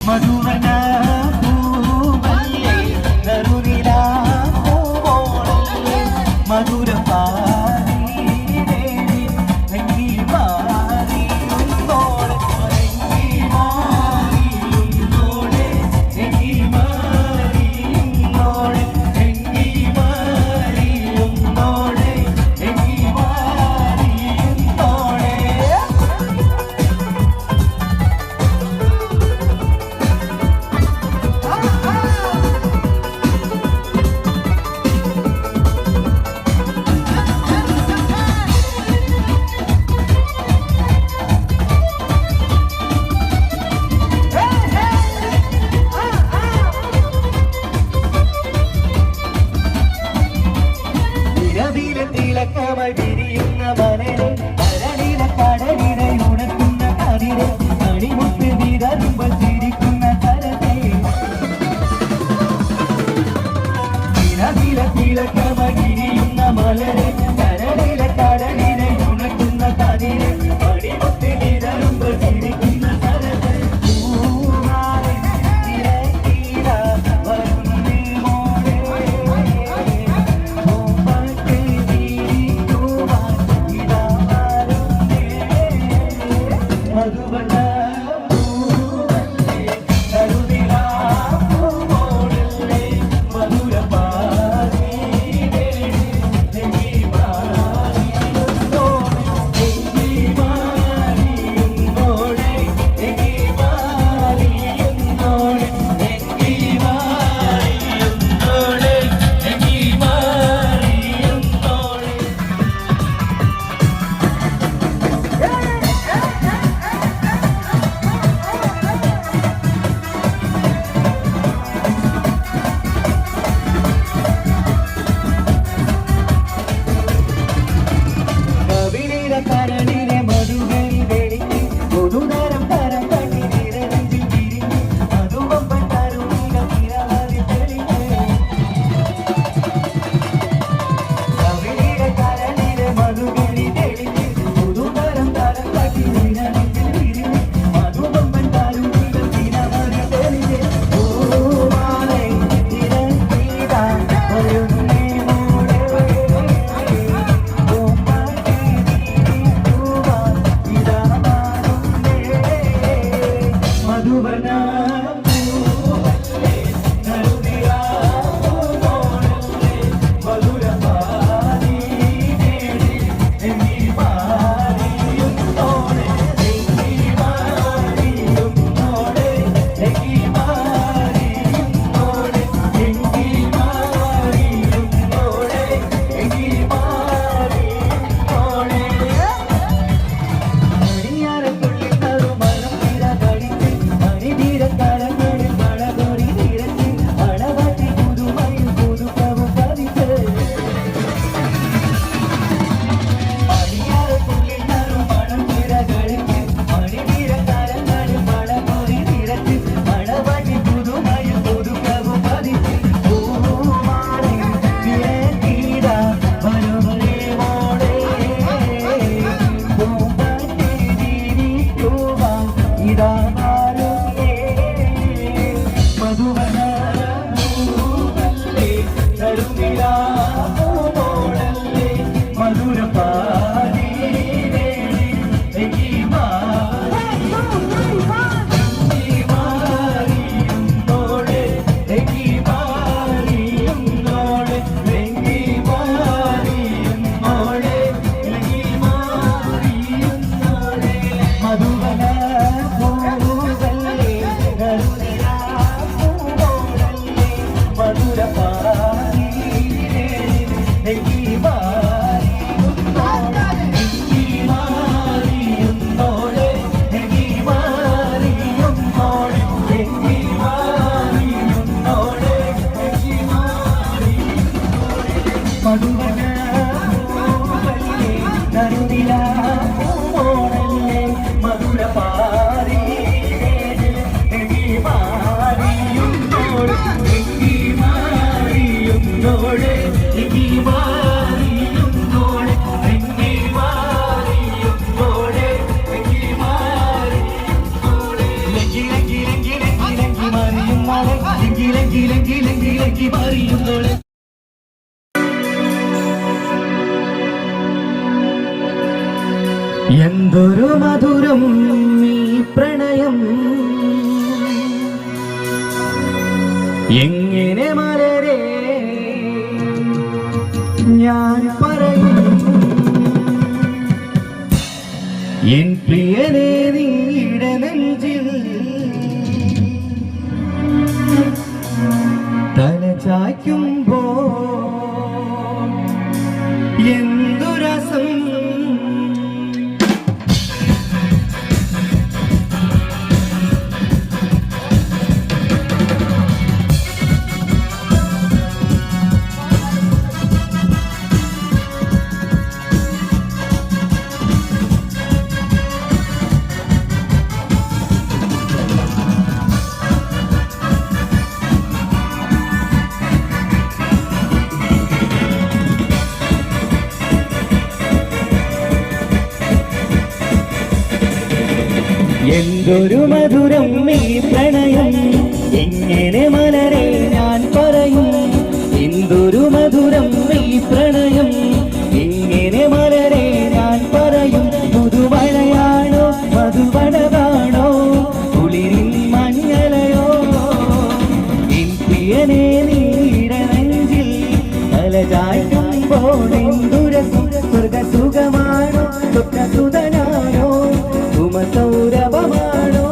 മധുവന പൂവല്ലേ നറുനിലാ പൂവോളല്ലേ മധുരം വിരിയുന്ന മലരെ കരളില കടലിനെ ഉണക്കുന്ന കതിരെ മണിമുത്ത് വിരലുമ്പോൾ ചിരിക്കുന്ന കരത്തെ തിളക്കമായി വിരിയുന്ന മലരെ കരളില കടലിനെ ഉണക്കുന്ന കതിരെ മണിമുത്ത് വിരലുമ്പോൾ ചിരിക്കുന്ന കരത്തെ കരളിലെ മധുകളിൽ വെടിഞ്ഞ് പൊതുനരം കരം കണ്ണി നിരഞ്ജിൽ തിരിഞ്ഞ് മധുവമ്പൻ കരുണില നിരവധി തെളിഞ്ഞ് കരളിലെ മധുകളിൽ വെടിഞ്ഞ് പൊതുനരം കരം കണ്ണി നിരഞ്ജിൽ തിരിഞ്ഞ് മധുവമ്പൻ കരുണില നിരവധി തെളിഞ്ഞ് പൂവാളെ തിരഞ്ഞീടാ ഒരു ധീരക്കാരങ്ങൾ മാറ്റി മറിയുന്നോളെ. എന്തൊരു മധുരം ഈ പ്രണയം, എങ്ങനെ മലരെ ഞാൻ പറയും എൻ പ്രിയനേ നീയുടെ നെഞ്ചിൽ തല ചായ്ക്കുമ്പോ എന്തു രസം. എന്തൊരു മധുരം ഈ പ്രണയം, എങ്ങനെ മലരെ ഞാൻ പറയും. എന്തൊരു മധുരം ഈ പ്രണയം, എങ്ങനെ മലരെ ഞാൻ പറയും. പുതുമഴയാണോ മധുവടവാണോ കുളിരിൻ മഞ്ഞളയോ, എൻ പ്രിയനേ നീയുടെ നെഞ്ചിൽ തല ചായ്ക്കുമ്പോൾ എന്തുരസം. സ്വർഗസുഖമാണോ സ്വപ്നസുതനാണോ സൗരഭമാണോ.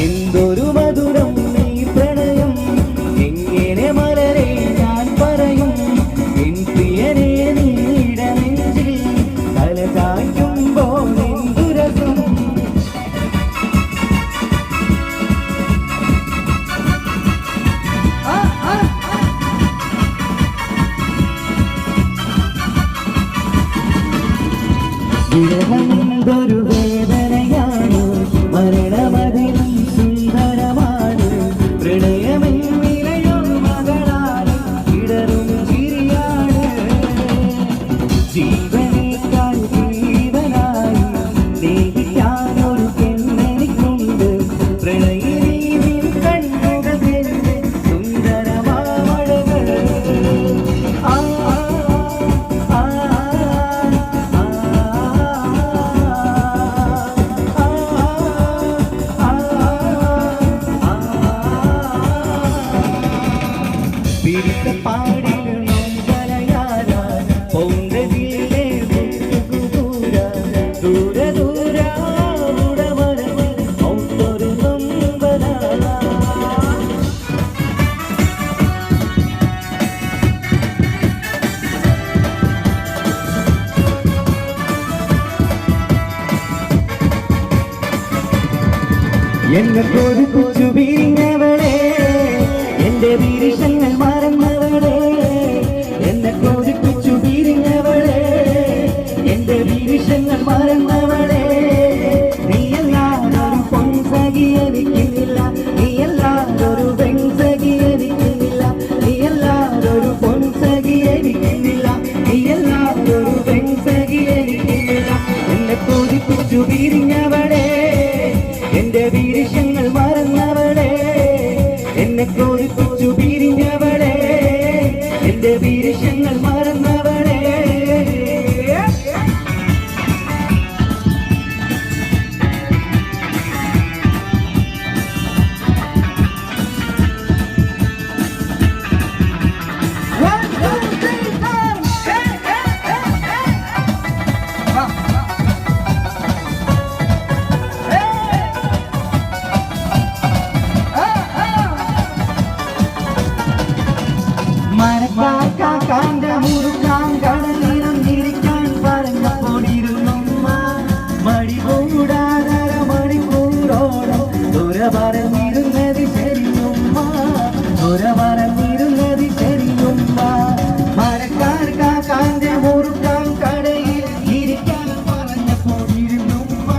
എന്തൊരു മധുരം ഈ പ്രണയം, എങ്ങനെ മലരെ ഞാൻ പറയും. എൻ പ്രിയനേ നീയുടെ നെഞ്ചിൽ തല ചായ്ക്കുമ്പോൾ എന്തുരസം. എന്തൊരു വേദനയാണ്, മരണമതിലും സുന്ദരമാണ്. പ്രണയമെന്നിലയോ മകളാണ്, ഇടറും ചിരിയാണ്. ജീവനേക്കാൾ ജീവനായി സ്നേഹിക്കാനൊരു പെണ്ണെനിക്കുണ്ട്. പ്രണയിനി കണ്ണുകൾ സുന്ദരമാമഴകൾ. എന്നെ കൊതിപ്പിച്ചു പിരിഞ്ഞവളെ, എന്റെ വിരിശങ്ങൾ മറന്നവളെ. എന്നെ കൊതിപ്പിച്ചു പിരിഞ്ഞവളെ, എന്റെ വിരിശങ്ങൾ മറന്നവളെ. നീയല്ലാതൊരു പൊൻസഖി എനിക്കുന്നില്ല, നീയല്ലാതൊരു പെൺസഖി എനിക്കുന്നില്ല. നീയല്ലാതൊരു പൊൻസഖി എനിക്കുന്നില്ല, നീയല്ലാതൊരു പെൺസഖി എനിക്കുന്നില്ല. എന്നെ കൊതിപ്പിച്ചു പിരിഞ്ഞവളെ, എന്റെ വിരിശങ്ങൾ മറന്നവളെ. എന്നെ കൊതിപ്പിച്ചു പിരിഞ്ഞവളെ, എന്റെ വിരിശങ്ങൾ മറന്നവളെ. മരക്കാക്കാന്റെ മുറുക്കാൻ കടലിനം തിരിക്കാൻ പറഞ്ഞപ്പോടിരുന്നുമ്മ. മടി കൂടാതര മണിക്കൂറോളം ദുര പറഞ്ഞിരുന്നത് ശരിയുമ്മ, ദുര പറഞ്ഞിരുന്നത് ശരിയുമ്മ. മരക്കാക്കാന്റെ മുറുക്കാൻ കടയിൽ ഇരിക്കാൻ പറഞ്ഞപ്പോടിരുന്നുമ്മ.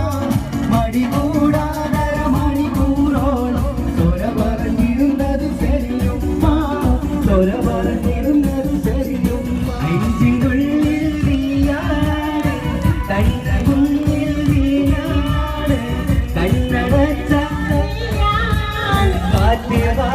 മടി കൂടാതര മണിക്കൂറോളം ദുര പറഞ്ഞിരുന്നത് ശരിയുമ്മ, ദുര പറഞ്ഞിരുന്നത് ശരിയുമ്മ. നെഞ്ചിനുള്ളിൽ നീയാണ്, കണ്ണുള്ളിൽ നീയാണ്, കണ്ണടച്ച കാറ്റുവാ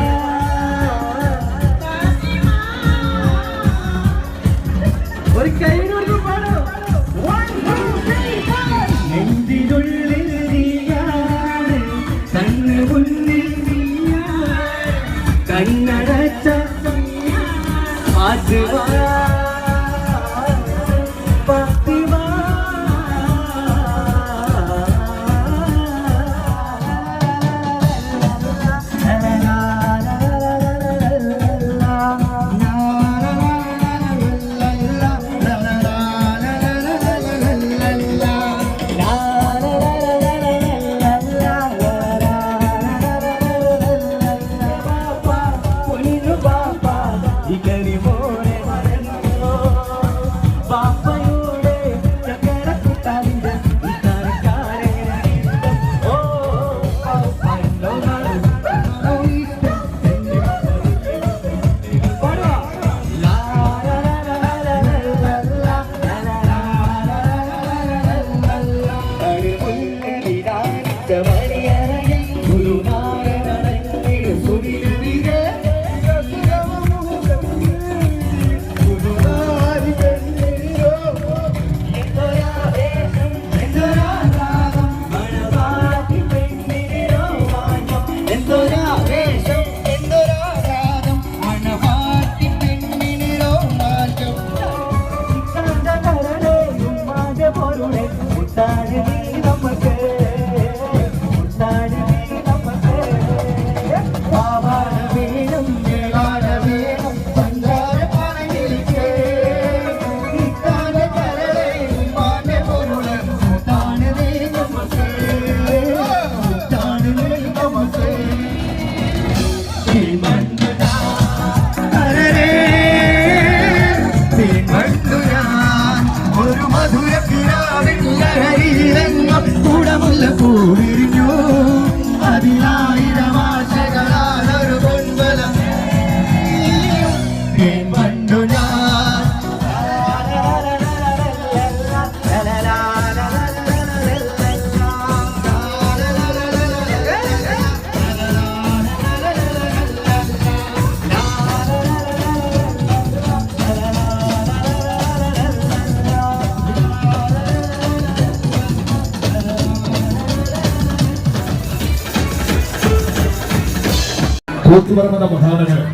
കൂത്തുപറമ്പ് മഹാനഗരം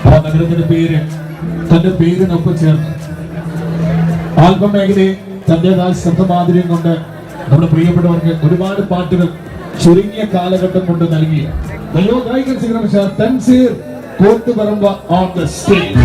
ആ നഗരത്തിന്റെ പേര് തന്റെ പേരിനൊപ്പം ചേർന്ന് ആൽബം മേഖലയെ തന്റേതായ ശബ്ദമാധുര്യം കൊണ്ട് നമ്മുടെ പ്രിയപ്പെട്ടവർക്ക് ഒരുപാട് പാട്ടുകൾ ചുരുങ്ങിയ കാലഘട്ടം കൊണ്ട് നൽകിയ ഗായകൻ singer Thanseer Koothuparamba on the stage.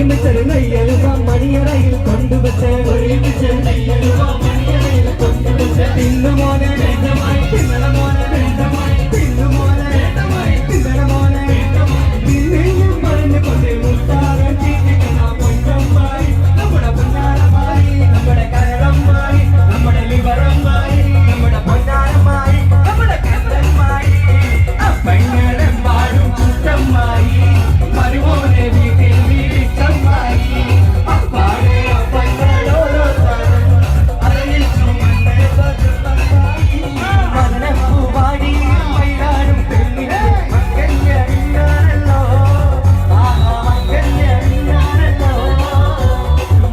ഒരുമിച്ചൊരു നെയ്യലുവ മണിയറയിൽ കൊണ്ടുവച്ച് തിന്നുമോനെ തിന്നണ മോനെ തിന്നുമോനെ തിന്നണ മോനെ തിന്നും പറഞ്ഞു കൊണ്ട് മുത്താറം ചീറ്റിക്കണ പൊന്നമ്മായി നമ്മുടെ പൊന്നാരമായി നമ്മുടെ കരളമ്മായി നമ്മുടെ ലിവറമ്മായി നമ്മുടെ പൊന്നാരമായി നമ്മുടെ കരളമ്മായി അപ്പങ്ങളും പാടും ചുറ്റമ്മായി മരുമോനെ വീട്ടിൽ വീട്ടമ്മായി അപ്പാടെ അപ്പങ്ങളോരോ അറിയിച്ചു മദനപ്പൂവാടി മയിലാടും പെണ്ണിനെ മക്കഞ്ഞറിഞ്ഞാണല്ലോ മക്കഞ്ഞറിഞ്ഞാണല്ലോ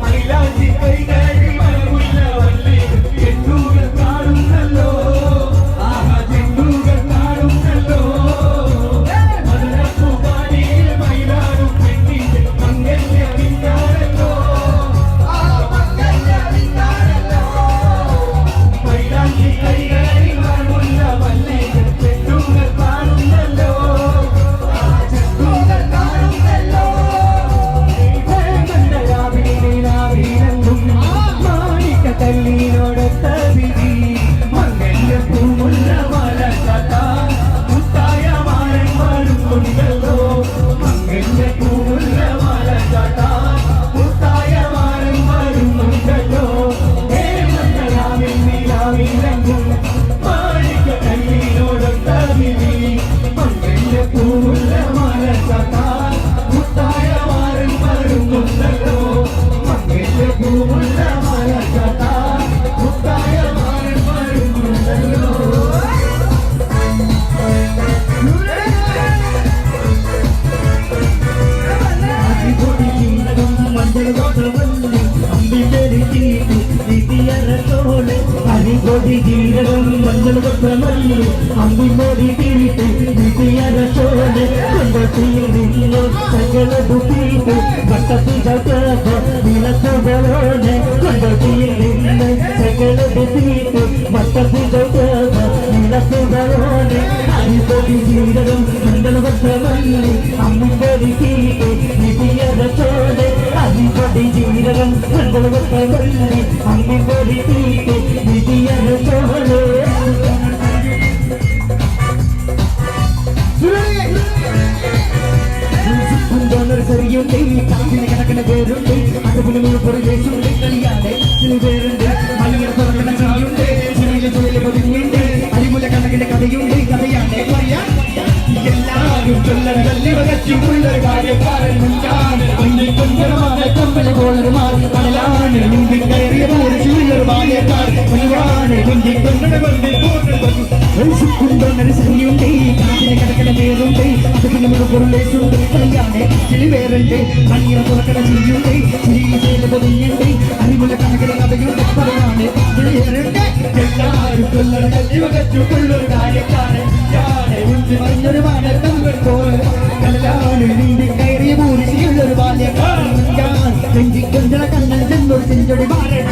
മയിലാഞ്ചി കൈകാരി മലമുള്ള വള്ളി ചെണ്ടുകൾ കാണുന്നല്ലോ ചെണ്ടുകൾ കാണുന്നല്ലോ മദനപ്പൂവാടി മയിലാടും പെണ്ണിനെ മക്കഞ്ഞറിഞ്ഞാണല്ലോ മക്കഞ്ഞറിഞ്ഞാണല്ലോ മയിലാഞ്ചി കൈകാരി മലമുള്ള വള്ളി ചെണ്ടുകൾ കാണുന്നല്ലോ ചെണ്ടുകൾ കാണുന്നല്ലോ മാണിക്ക കല്ലിനോടൊത്ത വിധി മങ്ങന്റെ പൂമുള്ള മല കഥാ മുത്തായ മാരൻ മാറുന്നുണ്ടല്ലോ മങ്ങന്റെ പൂമുള്ള മല കഥാ മുത്തായ മാരൻ മാറുന്നുണ്ടല്ലോ ഹേ മംഗളാവിൽ നിലാവിലങ്കും മാണിക്ക കല്ലിനോടൊത്ത വിധി മങ്ങന്റെ പൂമുള്ള മല കഥാ മുത്തായ മാരൻ മാറുന്നുണ്ടല്ലോ മങ്ങന്റെ പൂമുള്ള മല കഥാ മുത്തായ മാരൻ മാറുന്നുണ്ടല്ലോ അരികൊടി ജീരകം മഞ്ഞൾ കൊട്ടമല്ലി അമ്പിമോടി തീട്ട് വിധിയരച്ചോട് കൊണ്ടത്തിയിൽ നിന്ന് സകല ദുഃഖീട്ട് വട്ടത്തിൽ ചക്ക വിളക്കുകളോട് കൊണ്ടത്തിയിൽ നിന്ന് സകല ദുഃഖീട്ട് വട്ടത്തിൽ ചക്ക വിളക്കുകളോട് അരികൊടി ജീരകം മഞ്ഞൾ കൊട്ടമല്ലി അമ്പിമോടി തീട്ട് വിധിയരച്ചോട് അരികൊടി ജീരകം മഞ്ഞൾ കൊട്ടമല്ലി അമ്പിമോടി തീട്ട് വിധിയരച്ചോട് സരിയുണ്ട് കാറ്റിന് കിടക്കുന്ന പേരുണ്ട് അതുപോലെ പ്രദേശുണ്ട് കളിയാതെ പേരുണ്ട് മലയാള തുറക്കുന്ന കഥയുണ്ട് ചെറിയ തൊഴിൽ പതിഞ്ഞുണ്ട് അരിമുല കണക്കിന്റെ കഥയുണ്ട് കഥയാണ് പറയാ എല്ലാവരും ചൊല്ലി വകച്ചുള്ളൊരു കാര്യക്കാരൻ മുൻകാണ് കൊഞ്ചരമാണ് കമ്പളി പോലൊരു മാറി കടലാണ് മുമ്പിൽ കയറിയ പോലെ ചുള്ളൊരു ബാല്യക്കാർ ഒരുപാട് മുമ്പിൽ കൊണ്ടൊരു സരിയുണ്ട് കാറ്റിന് കിടക്കുന്ന പേരുണ്ട് അതുപോലെ പ്രദേശുണ്ട് കളിയാണ് വേറുണ്ട് മണിയറ തുറക്കണ ചിരിയുണ്ട് ചിരിയിൽ പൊതിഞ്ഞുണ്ട് അരിമുല കണക്കിന് കഥയുണ്ട് പറയാണ് എല്ലാവരും കൊല്ലൊരു കാര്യക്കാരൻ മറിഞ്ഞൊരു മാനത്തങ്ങൾ പോലെ കടലാണ് നീന്തി കയറിയ പൂരിശിയുള്ളൊരു ബാല്യക്കാരൻ കൊഞ്ചിക്കൊഞ്ചള കണ്ണൻ ചെന്നൊരു ചെഞ്ചൊടി മാറൻ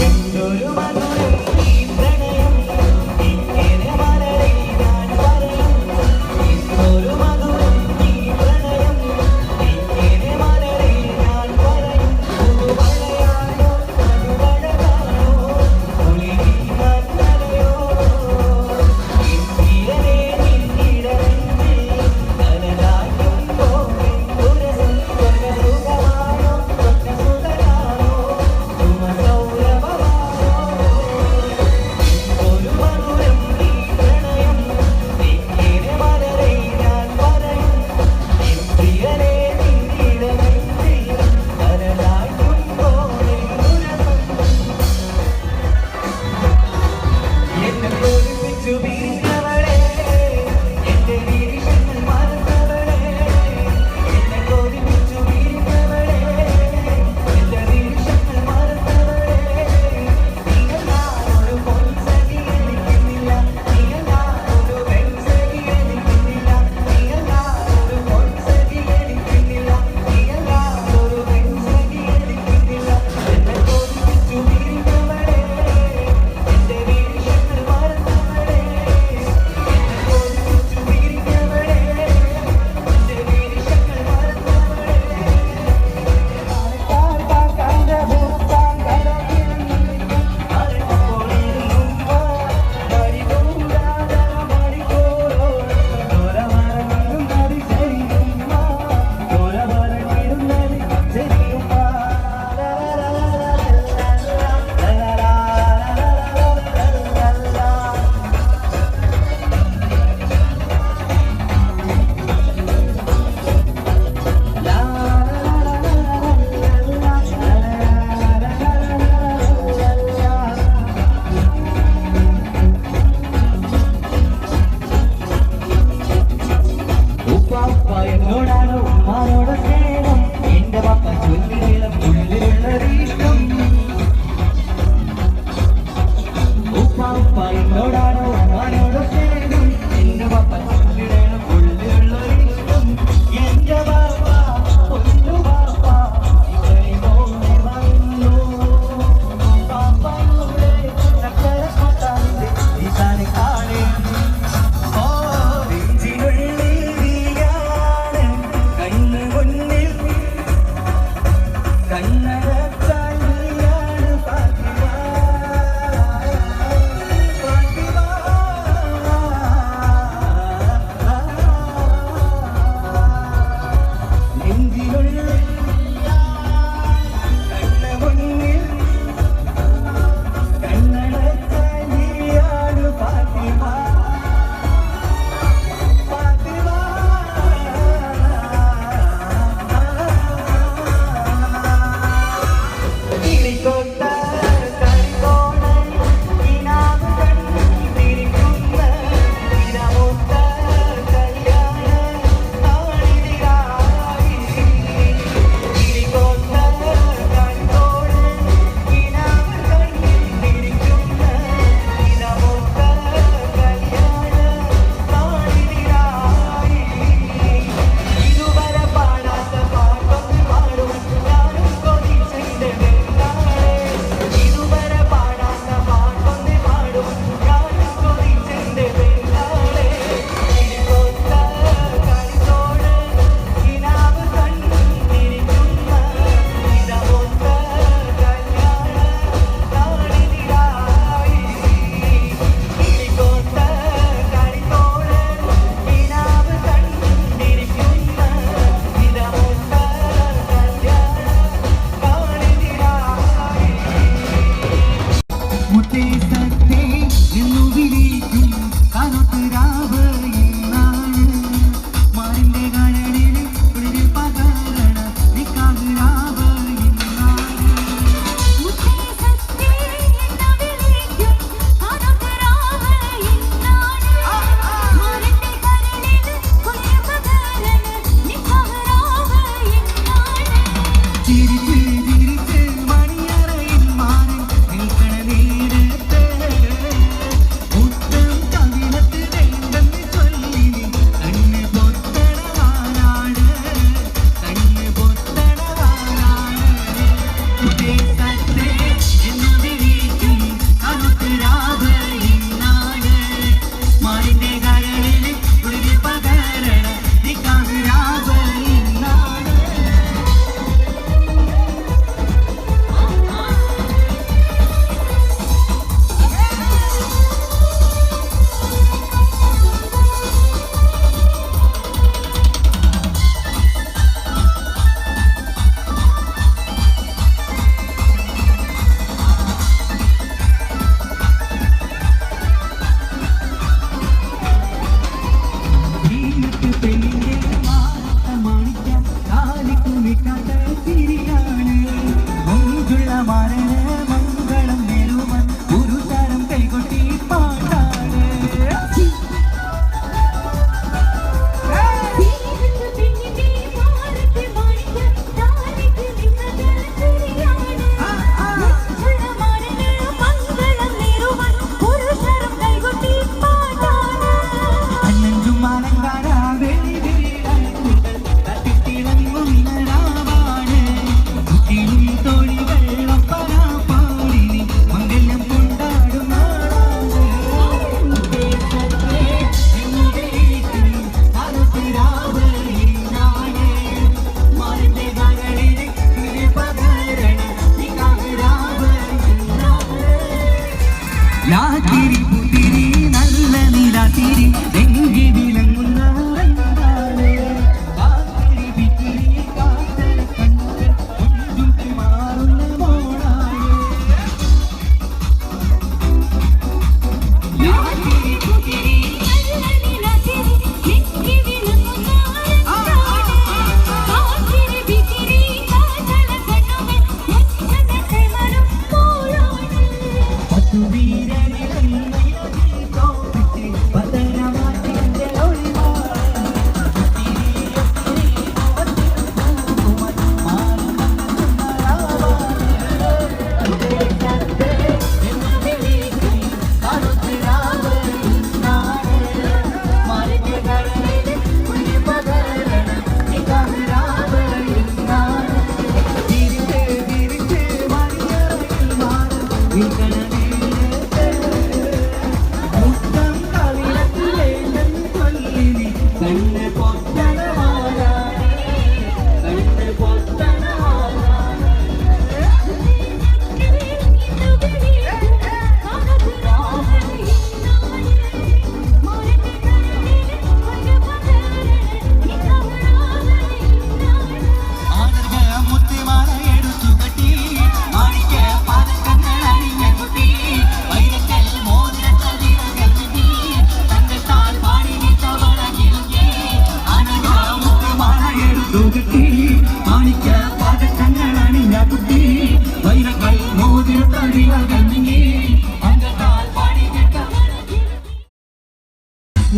എന്തൊരു മധുരം ഈ പ്രണയം ഇങ്ങനെ മലരെ ഞാൻ പറയും എന്തൊരു മധുരം ഈ പ്രണയം ഇങ്ങനെ മലരെ ഞാൻ പറയും പുതുമഴയാണോ മധുമഴകാണോ ഒളിവീണാൻ നനയോ ഇന്ത്യയിലെ നിന്നിടമെങ്കിൽ നനലാക്കുമ്പോൾ എന്തൊരു സുഖമാണോ സുഖസുഖമാണോ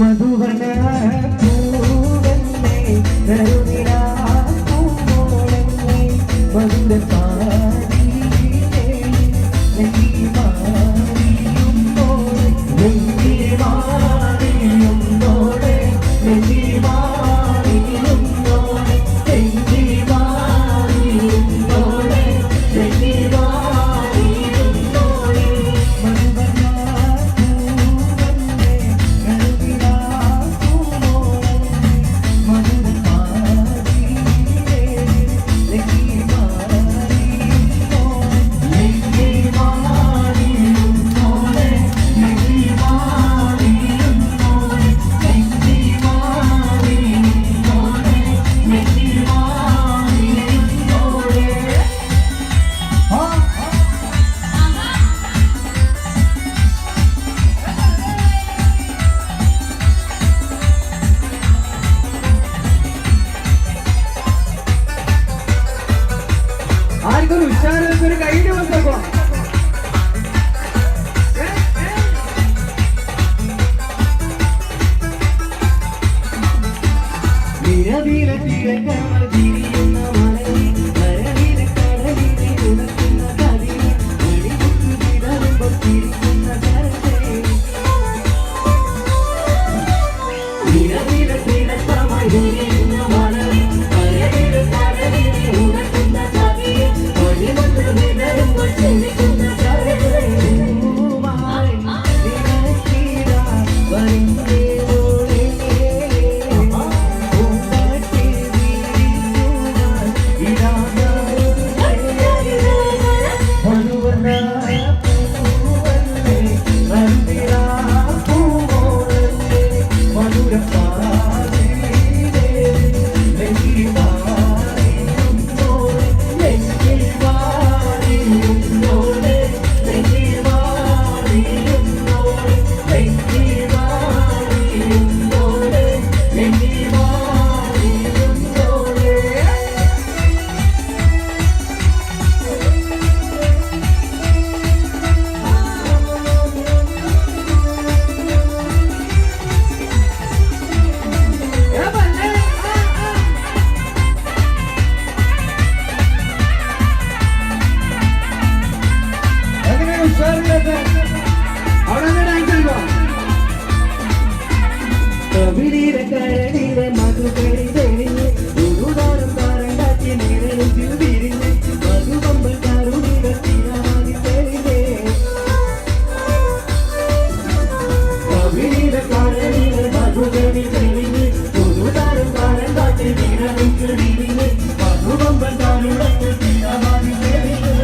മധുവന പൂവന്നെ കരുണിരാ പൂവോളന്നെ മധുര പാടിയിലേ നെല്ലി മാറിയുമ്പോളെ നെല്ലി മാറിയുമ്പോളെ നെല്ലി മാറിയുമ്പോളെ നെല്ലി മാറിയുമ്പോളെ നെല്ലി മാറിയുമ്പോളെ മധുവന ആർക്കൊരു ഉഷാറൊരു കൈയ്യിൽ വന്നപ്പോ നിരവില തിരക്കമ തിരിയുന്ന മലയിൽ കരവില കടലിൽ ഉണക്കുന്ന കതിരിൽ വെടിമുട്ടു വിടരുമ്പോൾ തിരിക്കുന്ന കരത്തെ നിരവില തിരക്കമ തിരിയുന്ന മലയിൽ കരവില കടലിൽ ഉണക്കുന്ന കതിരിൽ വെടിമുട്ടു വിടരുമ്പോൾ തിരിക്കുന്ന കരത്തെ കടലിലെ മധുകരി തെളിഞ്ഞ് ഉരുതാരം താരണ്ടാക്കി നിഴലിൽ വിരിഞ്ഞ് മധുപമ്പൽ കരുണിക തീരമാതി തെളിഞ്ഞേ കടലിലെ മധുകരി തെളിഞ്ഞ് ഉരുതാരം താരണ്ടാക്കി നിഴലിൽ വിരിഞ്ഞ് മധുപമ്പൽ കരുണക്ക് തീരമാതി തെളിഞ്ഞ്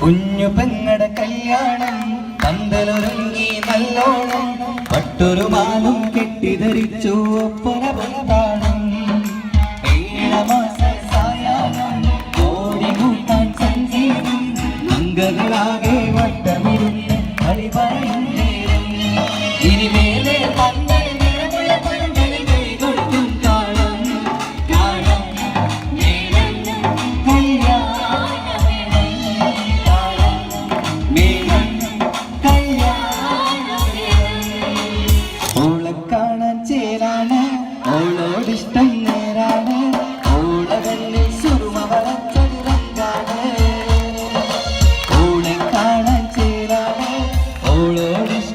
കുഞ്ഞു പെങ്ങട കല്യാണം പന്തലൊരുങ്ങി നല്ലോണം പട്ടൊരു മാലും കെട്ടിധരിച്ചു ഒപ്പന പൊന്താണം 7 മാസ സായാഹ്നം ഓടികൂട്ടാൻ സംഗീതം അംഗങ്ങളാകെ വട്ടമിരുന്ന് കളി പറയും നേരം ഇനിമേലെ പന്തൽ നിറമുള്ള പന്തൽ കൊടുക്കും താളം താളം മേളം ഓളെ കാണാൻ ചേരാണ് ഓളോടിഷ്ടം നേരാണ് ഓളവെള്ളിൽ സുറുമ വളച്ചൊരുക്കാണ് ഓളെ കാണാൻ ചേരാണ് ഓളോടിഷ്ടം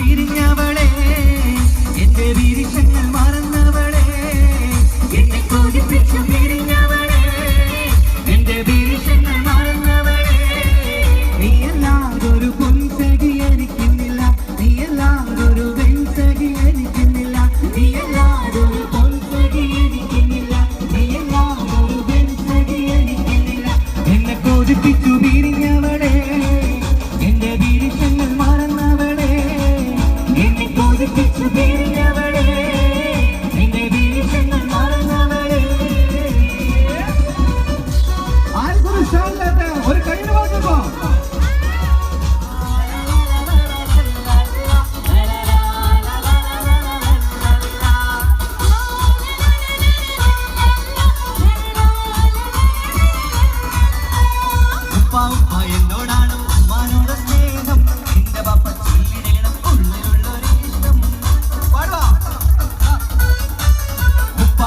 പിരിഞ്ഞവളെ എന്റെ വിരിശങ്ങൾ മറന്നവളെ എന്നെ കൊതിപ്പിച്ചു പിരിഞ്ഞവളെ എന്റെ വിരിശങ്ങൾ മറന്നവളെ നീയല്ലാതൊരു പൊൻസഖി എനിക്കുന്നില്ല നീയല്ലാതൊരു വെൺസഖി എനിക്കുന്നില്ല നീയല്ലാതൊരു പൊൻസഖി എനിക്കുന്നില്ല നീയല്ലാതൊരു വെൺസഖി എനിക്കുന്നില്ല എന്നെ കൊതിപ്പിച്ചു പിരിഞ്ഞവളെ എന്റെ വിരിശങ്ങൾ മറന്നവളെ എന്നെ കൊതിപ്പിച്ചു പിരിഞ്ഞവളെ എന്റെ വിരിശങ്ങൾ മറന്നവളെ ആർക്കൊരു ഷോളില്ലാത്ത ഒരു കയ്യിൽ വാങ്ങുമ്പോ എന്നോടാണ് ഉമ്മാനോട് സ്നേഹം എന്റെ പാപ്പ ചൊല്ലിടണം ഉള്ളിലുള്ളൊരു ഇഷ്ടം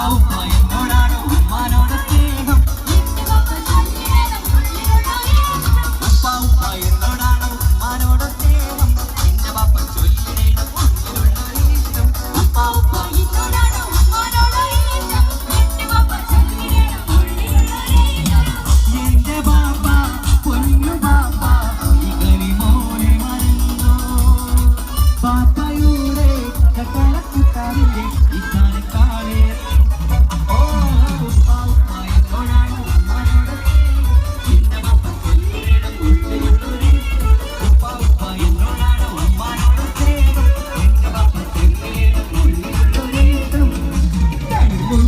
ഉപ്പ എന്നോടാണ് ഉമ്മാനോട് സ്നേഹം ഉപ്പ എന്നോടാണ് ഉമ്മാനോട് സ്നേഹം എന്റെ പാപ്പ ചൊല്ലിടണം ഉള്ളിലുള്ളൊരു ഇഷ്ടം ഉപ്പ എന്നോടാണ് ഉമ്മാനോട് ഇഷ്ടം എന്റെ പാപ്പ ചൊല്ലിടണം ഉള്ളിലുള്ളൊരു ഇഷ്ടം എന്റെ പാപ്പ പൊന്നു പാപ്പ ഈ കരിമോനെ മറന്നോ പാപ്പയുടെ കട്ടളക്കുട്ടാവിന്റെ ഈ കാലക്കാളെ ഓ ഉപ്പ എന്നോടാണ് ഉമ്മാനോട് എന്റെ പാപ്പ ചൊല്ലിടണം ഉള്ളിലുള്ളൊരു ഉപ്പ എന്നോടാണ് ഉമ്മാനോട് സ്നേഹം എന്റെ പാപ്പ ചൊല്ലിടണം ഉള്ളിലുള്ളൊരു ഇഷ്ടം ും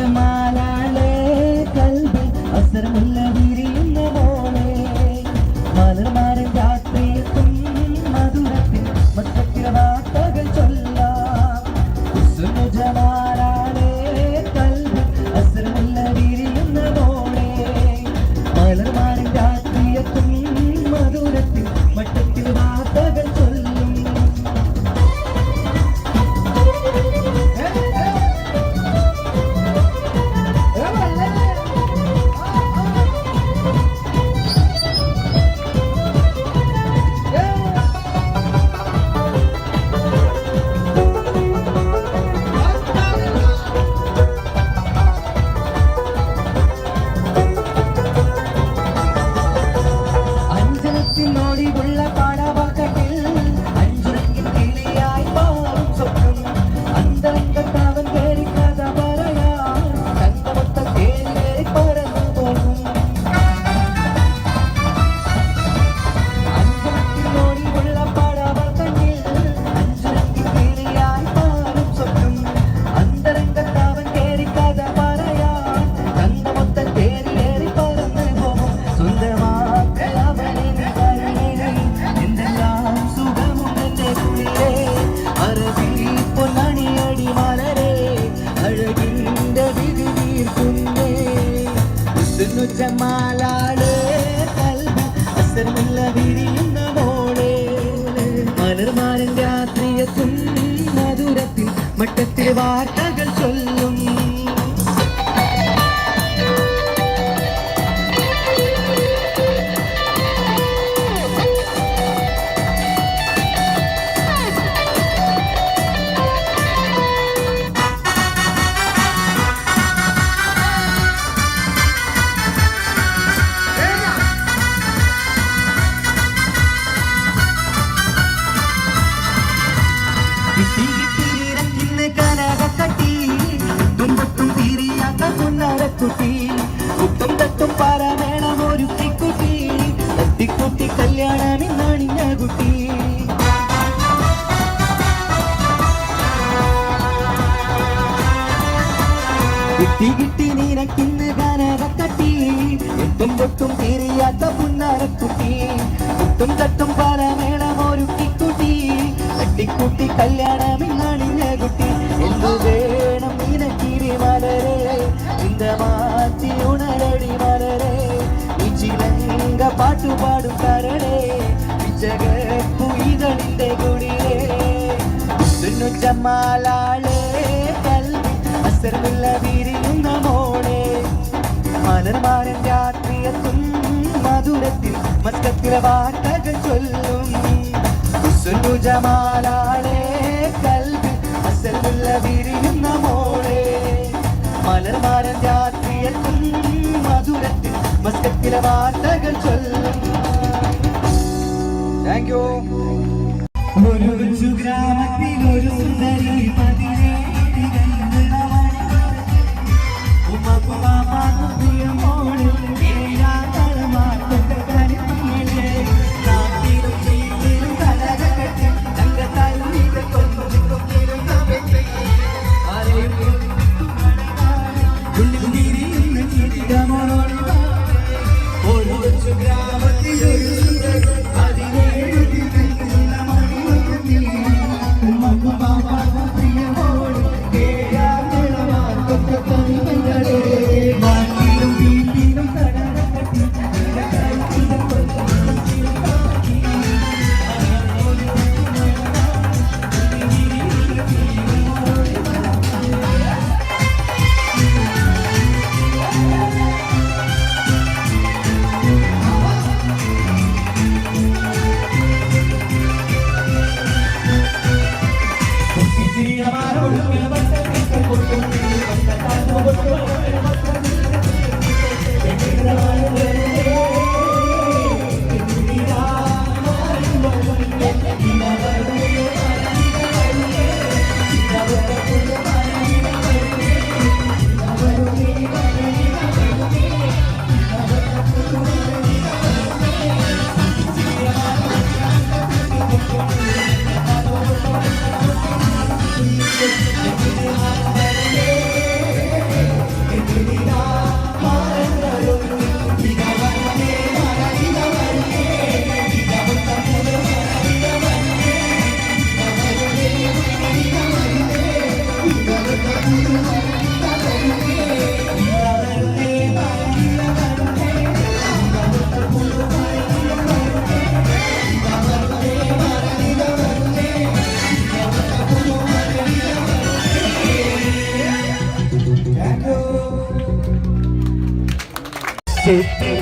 ജമാലാലേ കൽബിൽ അസരമുള്ള വിരിയുന്ന മോളെ മലർമാരൻ രാത്രിയെത്തും മധുരത്തിൽ മസ്കത്തിലെ വാർത്തകൾ ചൊല്ലാം ജമാലാലേ കൽബിൽ അസരമുള്ള വിരിയുന്ന മോളെ മലർമാരൻ രാത്രിയെത്തും മധുരത്തിൽ മട്ടത്തിൽ വാർത്തകൾ ചൊല്ലും ോടിയുള്ള പാടവാക്കത്തിൽ അഞ്ചുറങ്ങിൽ കിളിയായി പാറും സ്വപ്നം അന്തരംഗത്താവൻ കേറി കഥ പറയാൻ കണ്ടമൊത്ത കേറി പറന്നു പോകും അഞ്ചുറങ്ങിൽ പാടവാക്കത്തിൽ അഞ്ചുറങ്ങിൽ കിളിയായി പാറും സ്വപ്നം അന്തരംഗത്താവൻ കേറി കഥ പറയാൻ കണ്ടമൊത്ത കേറി പറന്നു പോകും സ്വന്തമാക്ക പൊന്നണിയടി മലരെ അഴകിന്റെ വിധി തീർക്കുന്നേ ജമാലാളേ കൽബിൽ അസരമുള്ള വിരിയുന്ന മോളെ മലർമാരൻ രാത്രിയെത്തും മധുരത്തിൽ മട്ടത്തിൽ വാർത്തകൾ ചൊല്ലും കുട്ടും തട്ടും പാരമേണം ഒരു കുട്ടി തട്ടിക്കുട്ടി കല്യാണമിന്നണിഞ്ഞ കുട്ടി കിട്ടി കിട്ടി നീനക്കിന്ന് കനകക്കട്ടി എട്ടും പൊട്ടും തീരിയാത്ത പുന്നാരക്കുട്ടി കുട്ടും തട്ടും പാരമേണം ഒരു കുട്ടി തട്ടിക്കുട്ടി കല്യാണമിന്നണിഞ്ഞ കുട്ടി എന്തു വേണം നീനക്കിരി മലരെ മാറ്റി ഉണരടി മലരെ ചിലങ്ക പാട്ടുപാടും കരടേ ജഗപ്പുയിതളിന്റെ കുടിലേ ജമാലാളേ കൽബിൽ അസരമുള്ള വിരിയുന്ന മോളെ മലർമാരൻ രാത്രിയെത്തും മധുരത്തിൽ മസ്കത്തിലെ വാർത്തകൾ ചൊല്ലും ജമാലാളേ കൽബിൽ അസരമുള്ള വിരിയുന്ന മോളെ മലർമാരൻ രാത്രിയെത്തും മധുരത്തിൽ മസ്കത്തിലെ വാർത്തകൾ ചൊല്ലും. Thank you. ഒരു കൊച്ചു ഗ്രാമത്തിൽ ഒരു സുന്ദരി ഗ്രാമത്തിൽ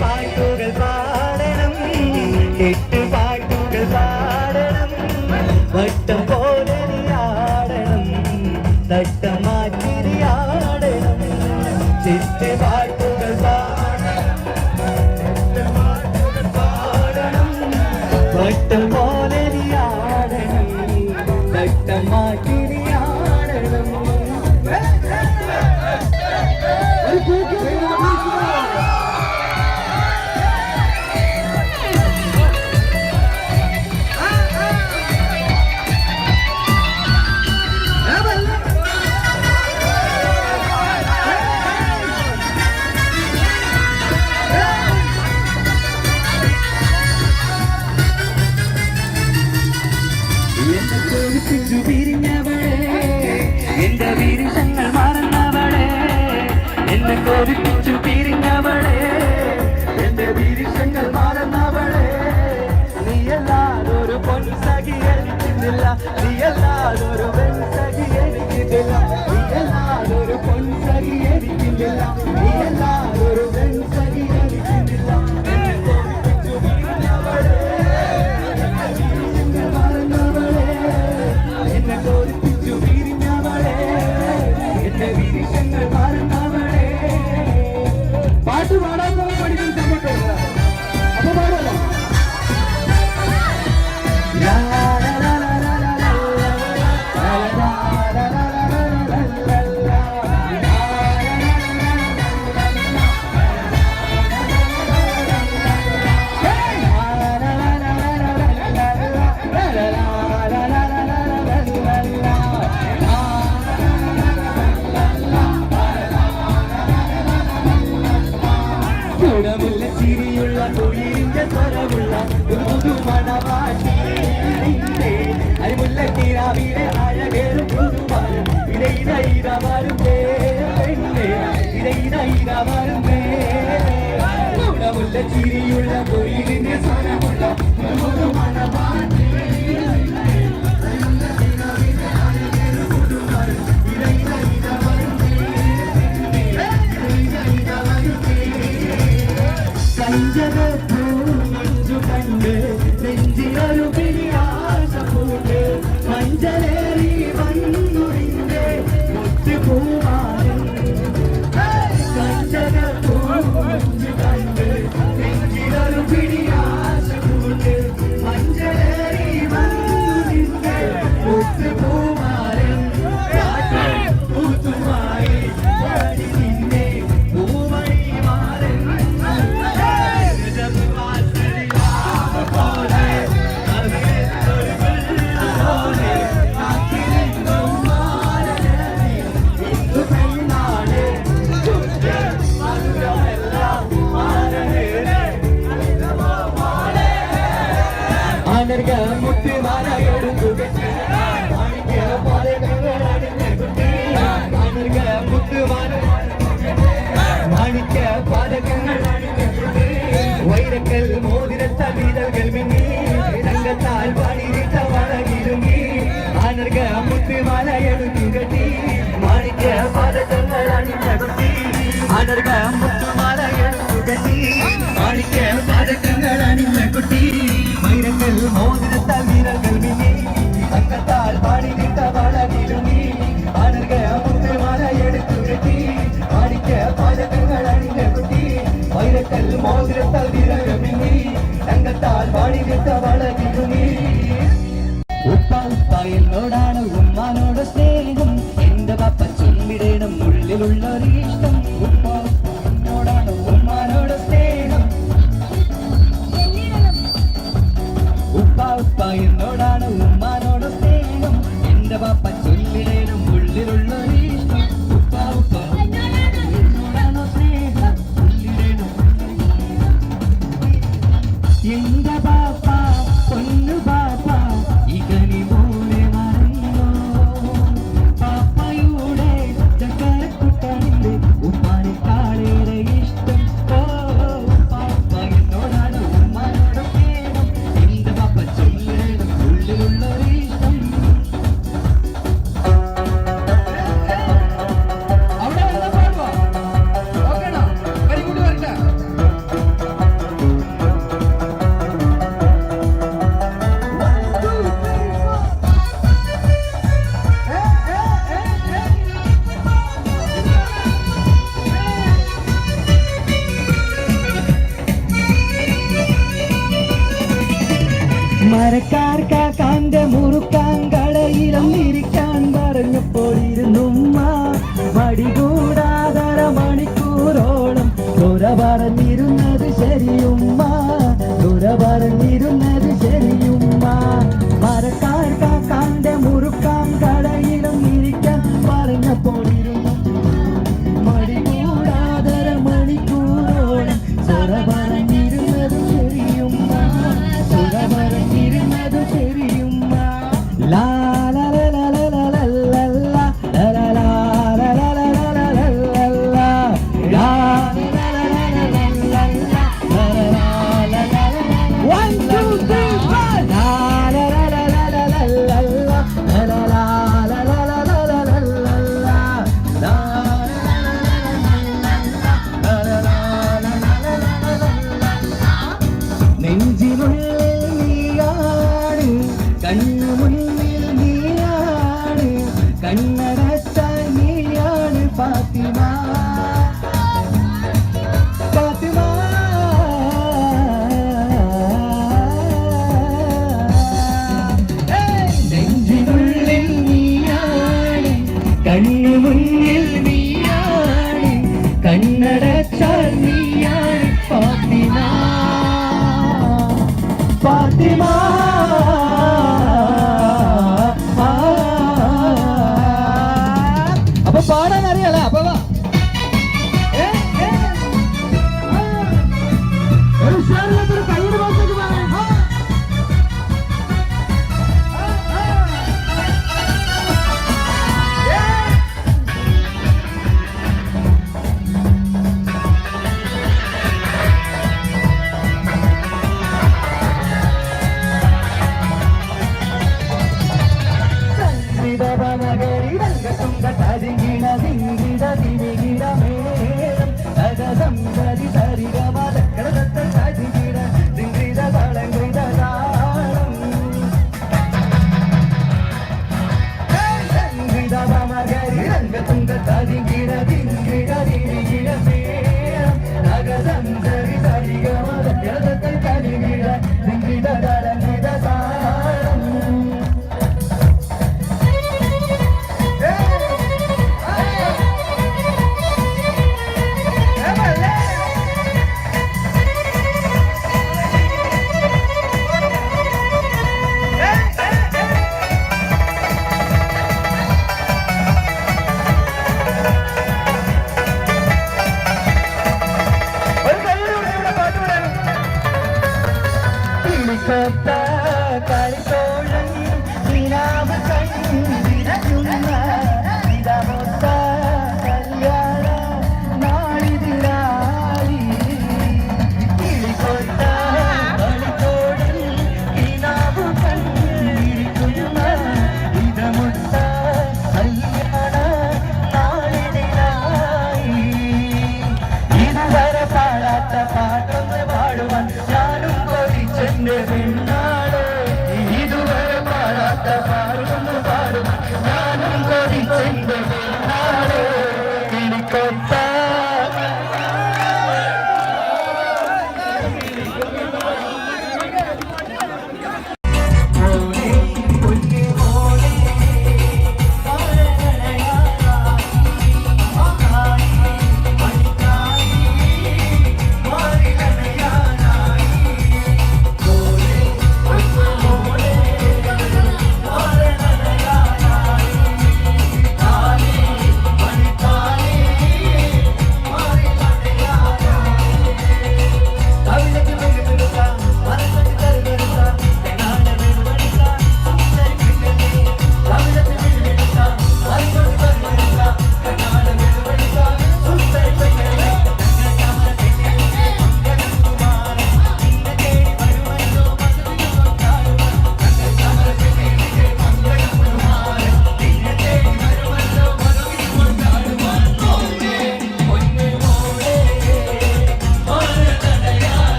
പാട്ടുകൾ പാടണം, പാട്ടുകൾ പാടണം, വട്ടം പോലെ ആടണം, തട്ടം മാറ്റി ആടണം. പാട്ടുകൾ പാടണം, വട്ടം പോലെ ആടണം, തട്ടം മാറ്റി ആടണം. എന്റെ വീരങ്ങൾ മറന്നവളെ, എന്നെ കൊതിപ്പിച്ചു പിരിഞ്ഞവളെ, എന്റെ വീരങ്ങൾ മറന്നവളെ. നീയല്ലാതൊരു പൊൻസഖി എനിക്കുന്നില്ല, നീയല്ലാതൊരു വെൺസഖി എനിക്കില്ല, നീയല്ലാതൊരു പൊൻസഖി എനിക്കില്ല, നീയല്ലാതൊരു വെൺസഖി എനിക്കില്ല. എന്നെ കൊതിപ്പിച്ചു പിരിഞ്ഞവളെ, എന്റെ വീരങ്ങൾ മറന്നവളെ, എന്നെ കൊതിപ്പിച്ചു പിരിഞ്ഞവളെ, എന്റെ വീരങ്ങൾ മറന്നവളെ. പാട്ട് പാടാൻ പഠിക്കാൻ സമ്മതിക്കില്ല, അപ്പൊ പാടല്ലോ. ഗുണമുള്ള ചിരിയുള്ള തൊഴിലിന്റെ സ്വരമുള്ള ഒരു പുതുമണവാട്ടി, അരിമുല്ല കിരാവിലെ അഴകേറും പുതുമാരും ഇടയിട വരുന്നേ പെണ്ണേ, ഇടയിട വരുന്നേ. ഗുണമുള്ള ചിരിയുള്ള തൊഴിലിന്റെ സ്വരമുള്ള ഒരു പുതുമണവാട്ടി, മഞ്ചു കണ്ട് നെഞ്ചിലൊരു പിരിയാശ പൂണ്ട്, മഞ്ചലേറി വന്നുറിന്റെ മുത്തുപൂവാനും. മഞ്ചു കണ്ട് നെഞ്ചിലൊരു പിരിയാശ പൂണ്ട്, മഞ്ചലേറി വന്നുറിന്റെ മുത്തുപൂവാനും. പൂത്തുമായി പാടി നിന്നെ പൂവഴി മാറൻ, മുത്തുമാല എടുക്കുക, മുത്തുമാല മാണിക്യ പാതകങ്ങൾ, വൈരക്കൽ മോതിരത്ത വീരകൾ മിന്നി, തങ്കത്താൽ പാടിയിട്ട വളകിരുങ്ങി. ആനർക മുത്തുമാല എടുക്കുകട്ടി, മാണിക്യ പാതകങ്ങൾ അണിഞ്ഞകുട്ടി. ആനർക മുത്തുമാല എടുക്കുകട്ടി, മാണിക്യ പാതകങ്ങൾ അണിഞ്ഞകുട്ടി. വൈരക്കൽ മോതിരത്ത വീരകൾ മിന്നി, തങ്കത്താൽ പാടിയിട്ട വളകിരുങ്ങി. ആനർക മുത്തുമാല എടുക്കുകട്ടി, മാണിക്യ പാതകങ്ങൾ അണിഞ്ഞകുട്ടി. വൈരക്കൽ മോതിരത്താൽ വീരകൾ മിന്നി, തങ്കത്താൽ പാടിയിട്ട വളകിരുങ്ങി. ഉപ്പ ഉപ്പ എന്നോടാണ് ഉമ്മാനോട് സ്നേഹം, എന്റെ പപ്പ ചൊല്ലിടണം ഉള്ളിലുള്ളൊരിഷ്ടം. ഉപ്പ ഉപ്പ എന്നോടാണ് ഉമ്മാനോട് സ്നേഹം, ഉപ്പ ഉപ്പ എന്നോടാണ് ഉമ്മാനോട് സ്നേഹം, എന്റെ പപ്പ ചൊല്ലിടണം ഉള്ളിലുള്ളൊരിഷ്ടം. ഉപ്പ ഉപ്പ എന്നോടാണോ സ്നേഹം, ചൊല്ലിടണം എന്റെ പാപ്പ പൊന്നു പാപ്പ ഇകനി പോലെ മറന്നോ. പാപ്പയുടെ ചക്കരക്കുട്ടനിലെ ഉപ്പാനിക്കാള മരക്കാർക്കാന്റെ മുറുക്കാൻ കടയിലും ഇരിക്കാൻ പറഞ്ഞപ്പോൾ ഇരുന്നുമ്മ മടികൂടാതര മണിക്കൂറോളം തുറ പറഞ്ഞിരുന്നത് ശരിയുമ്മ തുറ പറഞ്ഞിരുന്നത് ശരിയുമ്മ മരക്കാർക്കാന്റെ മുറുക്കാൻ കടയിലും ഇരിക്കാൻ പറഞ്ഞപ്പോൾ ഇരുന്നു മടികൂടാതര മണിക്കൂറോളം തുറ പറഞ്ഞിരുന്നത് ശരിയുമ്മ തുറ പറഞ്ഞിരുന്നത് ശരിയുമ്മ ലാ ലാ ലാ ലാ ലാ ലാ ലാ ലാ ലാ ലാ ലാ ലാ ലാ ലാ ലാ ലാ ലാ ലാ ലാ One, two, three, four. La la la la la la la la la la la la la la la la la la la. La നെഞ്ചിനുള്ളിൽ നീയാണ് കണ്ണു മുന്നിൽ നീയാണ് കണ്ണടച്ചാൽ നീയാണ് ഫാത്തിമ ഫാത്തിമ നെഞ്ചിനുള്ളിൽ നീയാണ് കണ്ണു മുന്നിൽ നീയാണ് കണ്ണടച്ചാൽ നീയാണ് ഫാത്തിമ ഫാത്തിമ അപ്പൊ പാടാൻ അറിയാലോ അപ്പൊ വാ ഒരു ഉഷാറില്ലാത്തൊരു കയ്യുടെ ഭാഗത്തേക്ക്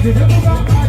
ഇടമുഖം